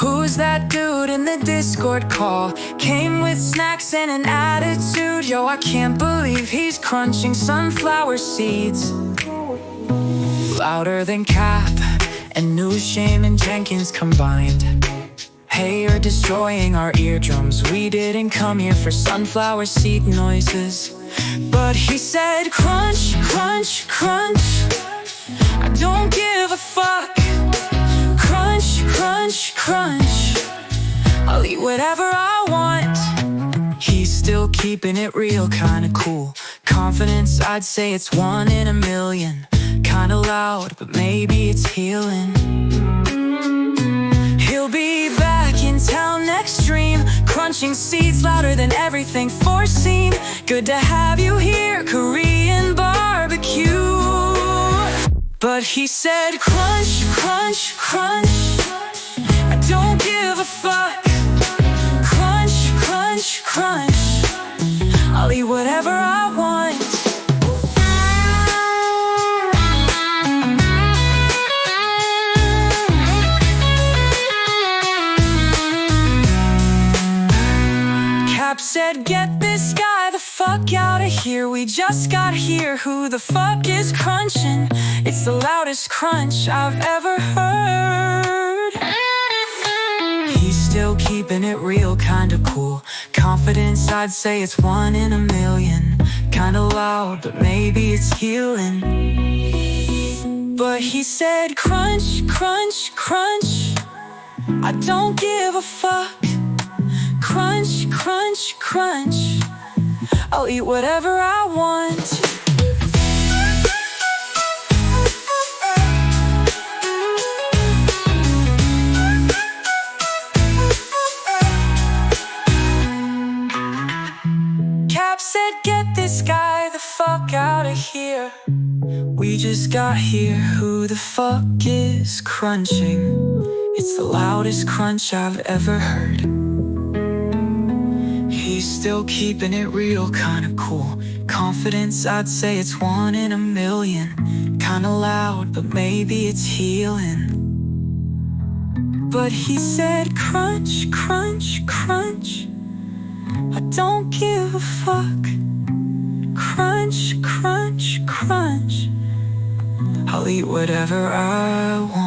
Who's that dude in the Discord call? Came with snacks and an attitude. Yo, I can't believe he's crunching sunflower seeds. Louder than Cap and New Shane and Jenkins combined. Hey, you're destroying our eardrums. We didn't come here for sunflower seed noises. But he said crunch, crunch, crunch. I don't give a fuck. Crunch, crunch, crunch. I'll eat whatever I want. He's still keeping it real, kinda cool. Confidence, I'd say it's 1 in a million. Kinda loud, but maybe it's healing. He'll be back in town next stream, crunching seeds louder than everything foreseen. Good to have you here, Korean barbecue. But he said crunch, crunch, crunch. I don't give a fuck. Crunch, crunch, crunch. I'll eat whatever I want. Cap said, get this guy the fuck out of here. We just got here. Who the fuck is crunching? It's the loudest crunch I've ever heard. He's still keeping it real, kinda cool. Confidence, I'd say it's 1 in a million. Kinda loud, but maybe it's healing. But he said crunch, crunch, crunch. I don't give a fuck. Crunch, crunch, crunch. I'll eat whatever I want. Cap said, get this guy the fuck out of here. We just got here. Who the fuck is crunching? It's the loudest crunch I've ever heard. He's still keeping it real, kinda cool. Confidence, I'd say it's 1 in a million. Kinda loud, but maybe it's healing. But he said crunch, crunch, crunch. I don't give a fuck. Crunch, crunch, crunch. I'll eat whatever I want.